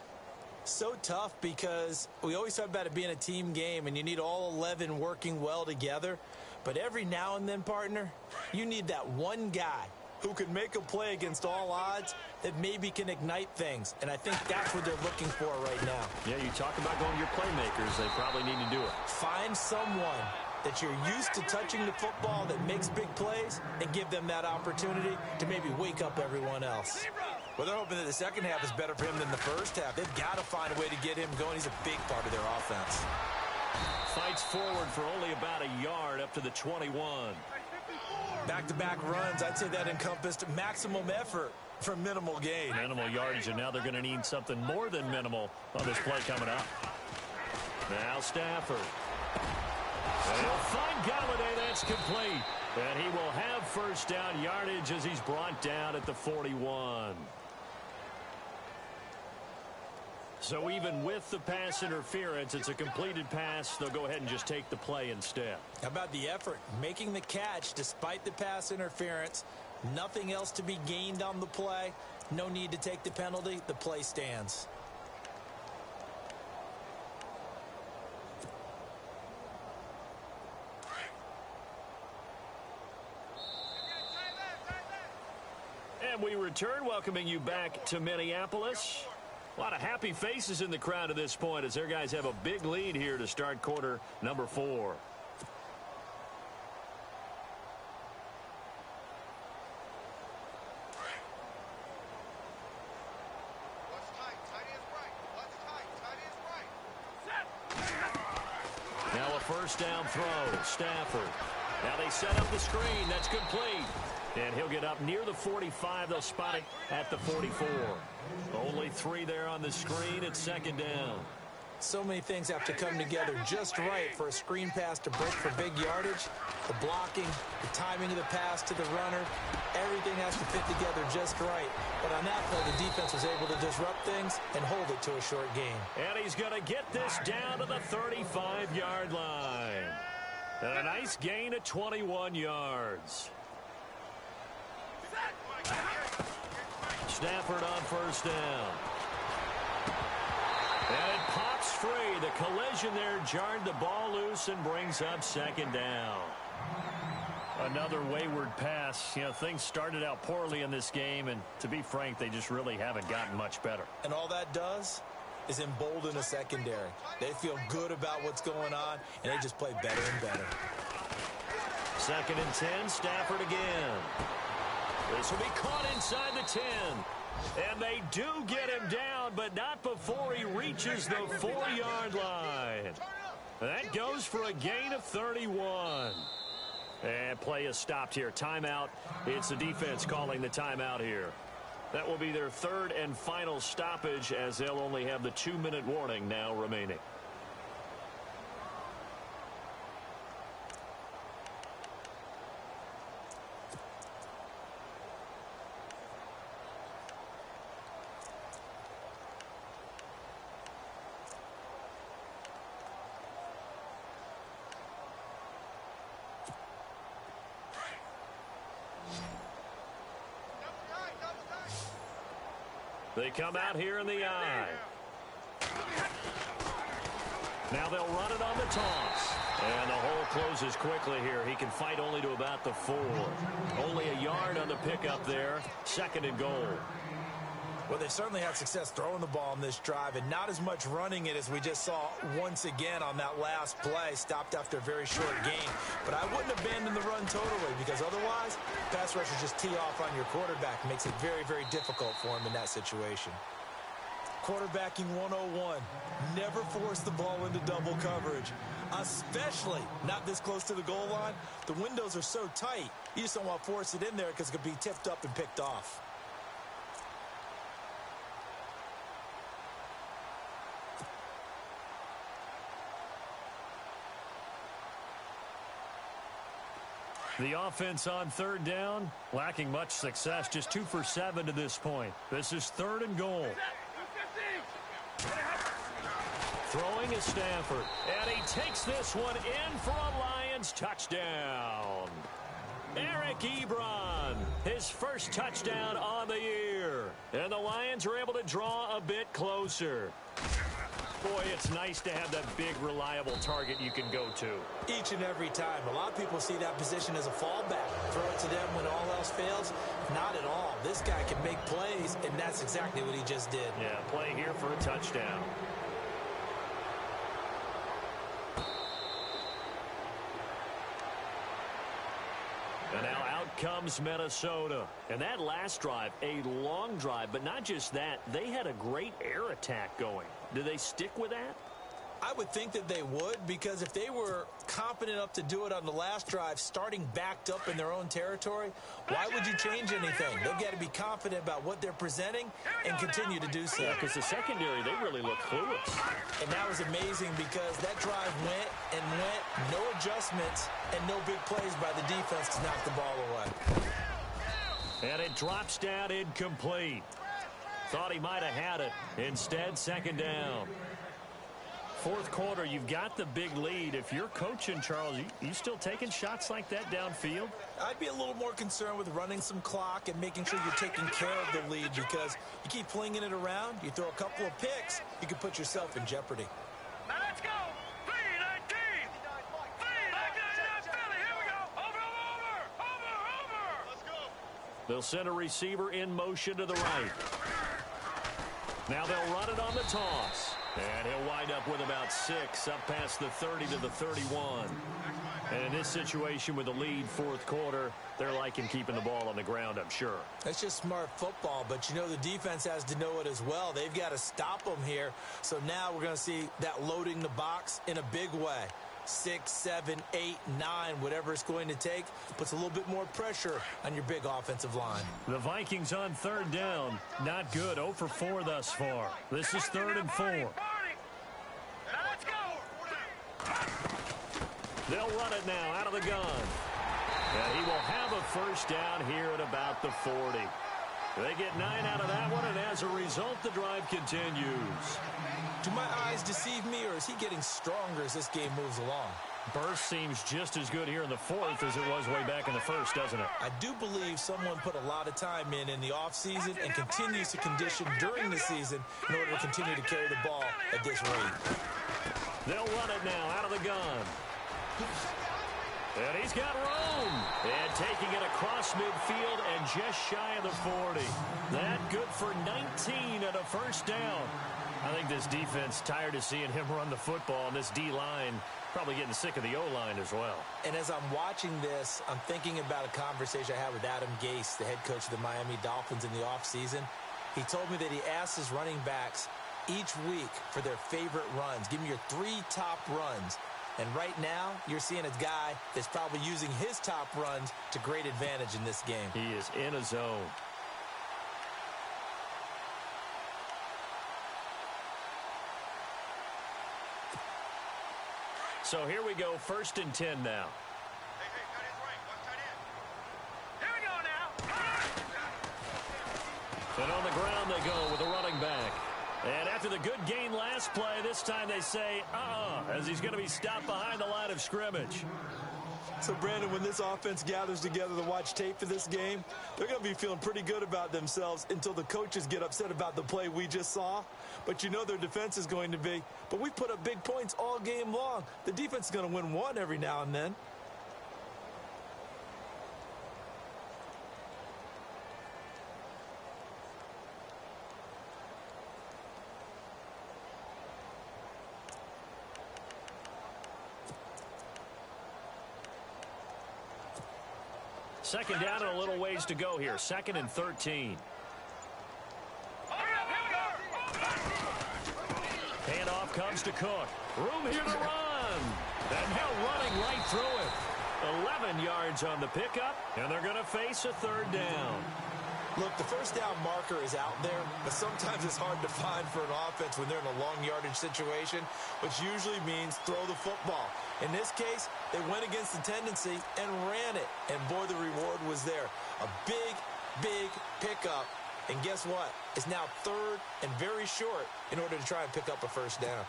Speaker 4: So tough because we always talk about it being a team game and you need all 11 working well together. But every now and then, partner, you need that one guy who can make a play against all odds that maybe can ignite things. And I think that's what they're looking for right now.
Speaker 3: Yeah, you talk about going to your playmakers. They probably need to do it.
Speaker 4: Find someone that you're used to touching the football that makes big plays and give them that opportunity to maybe wake up everyone else. Well, they're hoping that the second half is better for him than the first half. They've got to find a way to get him going. He's a big part of their offense.
Speaker 3: Fights forward for only about a yard up to the 21.
Speaker 4: Back-to-back runs, I'd say that encompassed maximum effort for minimal gain.
Speaker 3: Minimal yardage, and now they're going to need something more than minimal on this play coming up. Now Stafford. And he'll find Galladay. That's complete. And he will have first down yardage as he's brought down at the 41. So even with the pass interference, it's a completed pass. They'll go ahead and just take the play instead.
Speaker 4: How about the effort? Making the catch despite the pass interference. Nothing else to be gained on the play. No need to take the penalty. The play stands.
Speaker 3: And we return, welcoming you back to Minneapolis. A lot of happy faces in the crowd at this point as their guys have a big lead here to start quarter number 4. Now a first down throw. Stafford. Now they set up the screen. That's complete. And he'll get up near the 45. They'll spot it at the 44. Only 3 there on the screen. It's second down.
Speaker 4: So many things have to come together just right for a screen pass to break for big yardage. The blocking, the timing of the pass to the runner, everything has to fit together just right. But on that play, the defense was able to disrupt things and hold it to a short gain.
Speaker 3: And he's going to get this down to the 35-yard line. And a nice gain of 21 yards. Stafford on first down. And it pops free. The collision there jarred the ball loose and brings up second down. Another wayward pass. You know, things started out poorly in this game, and to be frank, they just really haven't gotten much better.
Speaker 4: And all that does is embolden a secondary. They feel good about what's going on, and they just play better and better.
Speaker 3: 2nd and 10, Stafford again. This will be caught inside the 10. And they do get him down, but not before he reaches the 4-yard line. That goes for a gain of 31. And play is stopped here. Timeout. It's the defense calling the timeout here. That will be their 3rd and final stoppage, as they'll only have the 2-minute warning now remaining. They come out here in the eye. Now they'll run it on the toss. And the hole closes quickly here. He can fight only to about the 4. Only a yard on the pickup there. 2nd and goal.
Speaker 4: Well, they've certainly had success throwing the ball in this drive, and not as much running it as we just saw once again on that last play. Stopped after a very short gain. But I wouldn't abandon the run totally, because otherwise, pass rushers just tee off on your quarterback. Makes it very, very difficult for him in that situation. Quarterbacking 101. Never force the ball into double coverage, especially not this close to the goal line. The windows are so tight, you just don't want to force it in there because it could be tipped up and picked off.
Speaker 3: The offense on 3rd down, lacking much success, just 2 for 7 to this point. This is 3rd and goal. Throwing is Stafford, and he takes this one in for a Lions touchdown. Eric Ebron, his first touchdown on the year. And the Lions are able to draw a bit closer. Boy, it's nice to have that big, reliable target you can go to.
Speaker 4: Each and every time. A lot of people see that position as a fallback. Throw it to them when all else fails. Not at all. This guy can make plays, and that's exactly what he just did.
Speaker 3: Yeah, play here for a touchdown. And now out comes Minnesota. And that last drive, a long drive, but not just that. They had a great air attack going. Do they stick with that?
Speaker 4: I would think that they would, because if they were confident enough to do it on the last drive, starting backed up in their own territory, why would you change anything? They've got to be confident about what they're presenting and continue to do so.
Speaker 3: Yeah, because the secondary, they really look clueless.
Speaker 4: And that was amazing, because that drive went and went, no adjustments and no big plays by the defense to knock the ball away.
Speaker 3: And it drops down incomplete. Thought he might have had it. Instead, 2nd down. 4th quarter, you've got the big lead. If you're coaching, Charles, you still taking shots like that downfield?
Speaker 4: I'd be a little more concerned with running some clock and making sure you're taking care of the lead, because you keep flinging it around, you throw a couple of picks, you can put yourself in jeopardy.
Speaker 6: Now let's go. 319. 319. Philly. Here we go. Over. Let's go.
Speaker 3: They'll send a receiver in motion to the right. Now they'll run it on the toss. And he'll wind up with about 6, up past the 30 to the 31. And in this situation with the lead 4th quarter, they're liking keeping the ball on the ground, I'm sure.
Speaker 4: That's just smart football, but you know the defense has to know it as well. They've got to stop them here. So now we're going to see that loading the box in a big way. 6, 7, 8, 9, whatever it's going to take, puts a little bit more pressure on your big offensive line.
Speaker 3: The Vikings on 3rd down. Not good. 0 for 4 thus far. This is 3rd and 4. They'll run it now out of the gun. And he will have a first down here at about the 40. They get 9 out of that one, and as a result, the drive continues.
Speaker 4: Do my eyes deceive me, or is he getting stronger as this game moves along?
Speaker 3: Burst seems just as good here in the fourth as it was way back in the first, doesn't it?
Speaker 4: I do believe someone put a lot of time in the offseason and continues to condition during the season in order to continue to carry the ball at this rate.
Speaker 3: They'll run it now out of the gun. And he's got room. And taking it across midfield and just shy of the 40. That good for 19 and a first down. I think this defense tired of seeing him run the football, and this D-line probably getting sick of the O-line as well.
Speaker 4: And as I'm watching this, I'm thinking about a conversation I had with Adam Gase, the head coach of the Miami Dolphins in the offseason. He told me that he asked his running backs each week for their favorite runs. Give me your 3 top runs. And right now, you're seeing a guy that's probably using his top runs to great advantage in this game.
Speaker 3: He is in a zone. So here we go, 1st and 10 now.
Speaker 6: Here we go now.
Speaker 3: And on the ground they go with a running back. And after the good gain last play, this time they say, as he's going to be stopped behind the line of scrimmage.
Speaker 4: So, Brandon, when this offense gathers together to watch tape for this game, they're going to be feeling pretty good about themselves until the coaches get upset about the play we just saw. But you know their defense is going to be. But we put up big points all game long. The defense is going to win one every now and then.
Speaker 3: Second down and a little ways to go here. 2nd and 13. Handoff comes to Cook. Room here to run. And now running right through it. 11 yards on the pickup, and they're going to face a 3rd down.
Speaker 4: Look, the first down marker is out there, but sometimes it's hard to find for an offense when they're in a long yardage situation, which usually means throw the football. In this case, they went against the tendency and ran it, and boy, the reward was there. A big, big pickup, and guess what? It's now 3rd and very short in order to try and pick up a first down.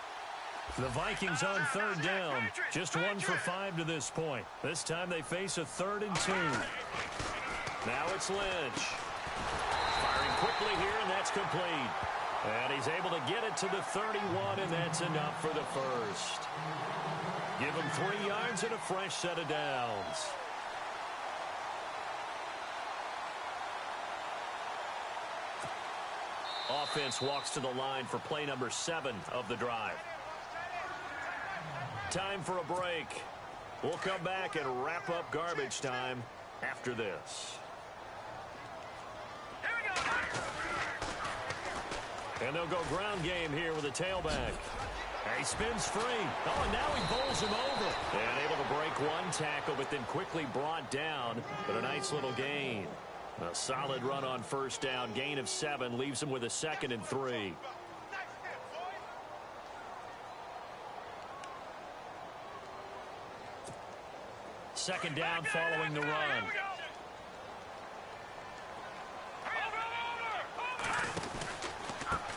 Speaker 3: The Vikings on 3rd down, just 1 for 5 to this point. This time they face a 3rd and 2. Now it's Lynch. Firing quickly here, and that's complete. And he's able to get it to the 31, and that's enough for the first. Give him 3 yards and a fresh set of downs. Offense walks to the line for play number 7 of the drive. Time for a break. We'll come back and wrap up garbage time after this. And they'll go ground game here with a tailback. He spins free. Oh, and now he bowls him over. And able to break one tackle, but then quickly brought down. But a nice little gain. A solid run on first down. Gain of 7 leaves him with a 2nd and 3. Second down following the run.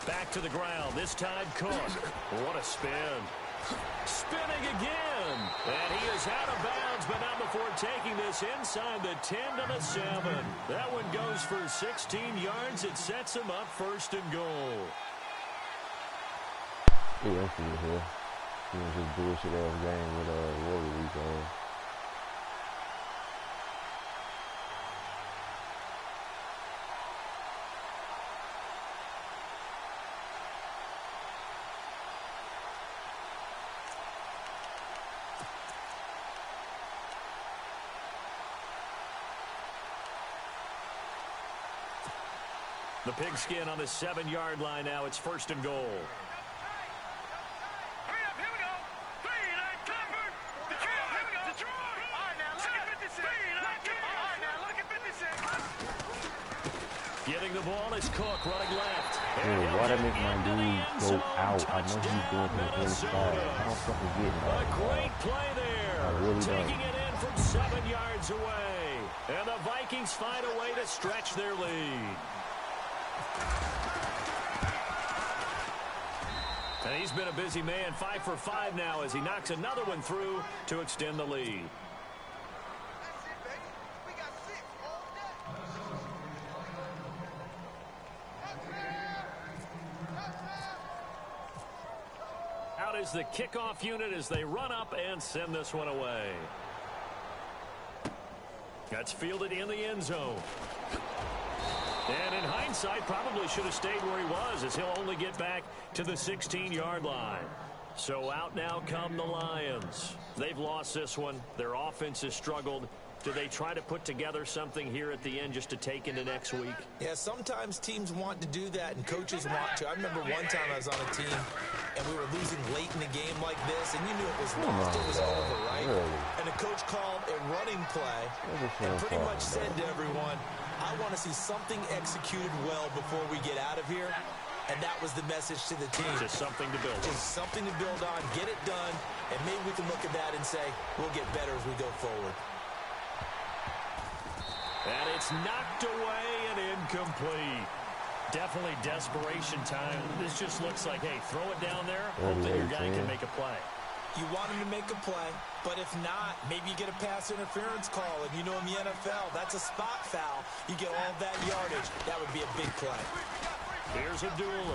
Speaker 3: Back to the ground. This time Cook. What a spin. Spinning again. And he is out of bounds, but not before taking this inside the 10 to the 7. That one goes for 16 yards. It sets him up 1st and goal.
Speaker 1: Yeah, I'm from here. You know, his bullshit ass game with WarriorWadena.
Speaker 3: The pigskin on the 7-yard line now. It's 1st and goal. Getting the ball is Cook running left.
Speaker 1: Dude, why that make my dude go out? I know he's going to the inside. I don't fucking get it.
Speaker 3: A great play there.
Speaker 1: I really
Speaker 3: taking
Speaker 1: don't.
Speaker 3: it in from 7 yards away. And the Vikings find a way to stretch their lead. And he's been a busy man, 5 for 5 now as he knocks another one through to extend the lead. Out is the kickoff unit as they run up and send this one away. That's fielded in the end zone. And in hindsight, probably should have stayed where he was as he'll only get back to the 16-yard line. So out now come the Lions. They've lost this one. Their offense has struggled. Do they try to put together something here at the end just to take into next week?
Speaker 4: Yeah, sometimes teams want to do that and coaches want to. I remember one time I was on a team and we were losing late in the game like this and you knew it was lost, it was over, right?
Speaker 1: Really?
Speaker 4: And the coach called a running play and pretty much said to everyone, I want to see something executed well before we get out of here. And that was the message to the team.
Speaker 3: Just something to build on.
Speaker 4: Just something to build on, get it done, and maybe we can look at that and say, we'll get better as we go forward.
Speaker 3: And it's knocked away and incomplete. Definitely desperation time. This just looks like, hey, throw it down there, hope that your guy can make a play.
Speaker 4: You want him to make a play, but if not, maybe you get a pass interference call, and you know in the NFL, that's a spot foul. You get all that yardage. That would be a big play.
Speaker 3: Here's a duel.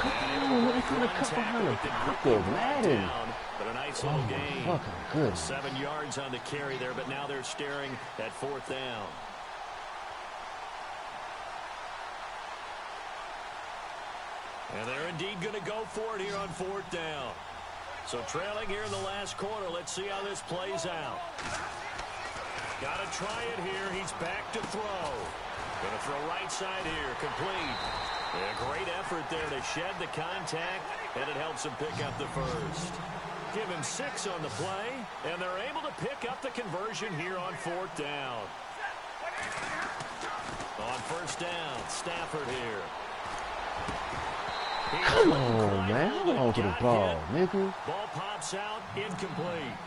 Speaker 1: What kind of couple hundred? Madden.
Speaker 3: But a nice little gain.
Speaker 1: Fucking good.
Speaker 3: 7 yards on the carry there, but now they're staring at 4th down. And they're indeed going to go for it here on 4th down. So trailing here in the last quarter. Let's see how this plays out. Got to try it here. He's back to throw. Going to throw right side here. Complete. And a great effort there to shed the contact, and it helps him pick up the first. Give him 6 on the play, and they're able to pick up the conversion here on 4th down. On 1st down, Stafford here.
Speaker 1: Come on, man. Hold on to the ball, nigga.
Speaker 3: Ball pops out, incomplete.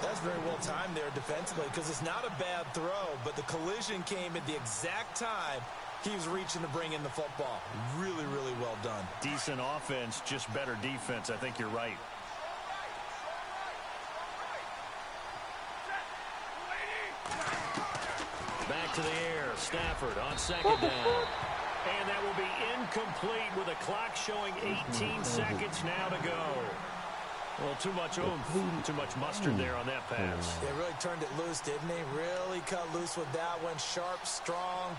Speaker 4: That's very well timed there defensively because it's not a bad throw, but the collision came at the exact time he was reaching to bring in the football. Really, really well done.
Speaker 3: Decent offense, just better defense. I think you're right. Back to the air. Stafford on 2nd down. And that will be incomplete with a clock showing 18 seconds now to go. Well, too much oomph, too much mustard there on that pass.
Speaker 4: They really turned it loose, didn't they? Really cut loose with that one. Sharp, strong.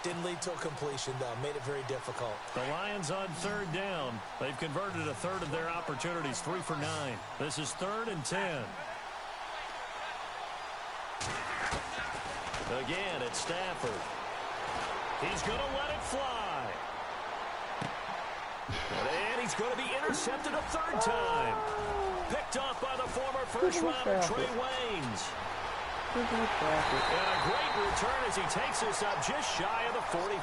Speaker 4: Didn't lead to a completion, though. Made it very difficult.
Speaker 3: The Lions on 3rd down. They've converted a third of their opportunities, 3 for 9. This is 3rd and 10. Again, it's Stafford. He's going to let it fly. And he's going to be intercepted a 3rd time. Picked off by the former first-rounder Trey Waynes. And a great return as he takes us up just shy of the 45.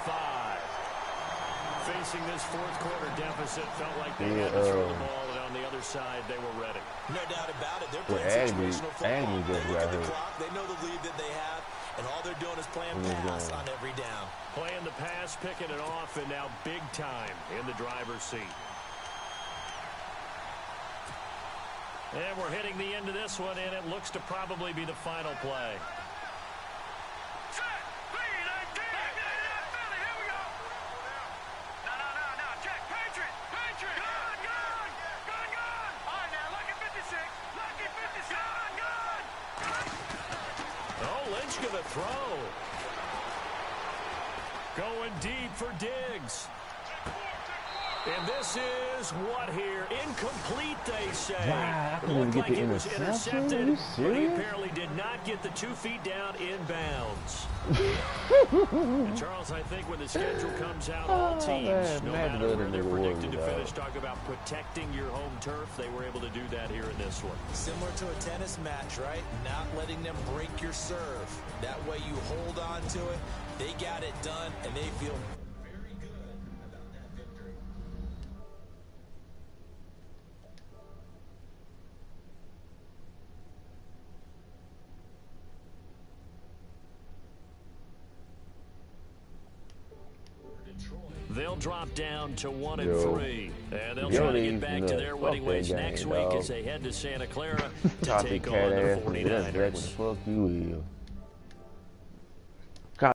Speaker 3: Facing this 4th quarter deficit, felt like they had to throw the ball, and on the other side, they were ready.
Speaker 4: No doubt about it. They're playing situational football. They look at the clock. They know the lead that they have, and all they're doing is playing pass on every down.
Speaker 3: Playing the pass, picking it off, and now big time in the driver's seat. And we're hitting the end of this one, and it looks to probably be the final play.
Speaker 6: Set, lead, and deep. Here we go. No. Check. Patriot. Gun. All right, now, lucky 56. Gun.
Speaker 3: Oh, Lynch going to throw. Going deep for Diggs. And this is what here? Incomplete, they say.
Speaker 1: Wow, I
Speaker 3: It
Speaker 1: couldn't
Speaker 3: looked
Speaker 1: even
Speaker 3: like
Speaker 1: get the
Speaker 3: it was
Speaker 1: interception?
Speaker 3: intercepted,
Speaker 1: Are you
Speaker 3: but he
Speaker 1: serious?
Speaker 3: apparently did not get the 2 feet down inbounds. And Charles, I think when the schedule comes out, all teams, no matter where they're predicted to finish, talk about protecting your home turf. They were able to do that here in this one.
Speaker 4: Similar to a tennis match, right? Not letting them break your serve. That way you hold on to it. They got it done, and they feel very good about that victory.
Speaker 3: they'll drop down to 1-3. And they'll
Speaker 1: Yo,
Speaker 3: try to
Speaker 1: these
Speaker 3: get back to their
Speaker 1: nuts.
Speaker 3: winning
Speaker 1: Fuck that
Speaker 3: ways
Speaker 1: game,
Speaker 3: next week
Speaker 1: dog.
Speaker 3: as they head to Santa Clara to
Speaker 1: Copy
Speaker 3: take
Speaker 1: cat
Speaker 3: on the
Speaker 1: ass nigga. That's exactly
Speaker 3: 49ers.
Speaker 1: what the fuck you will.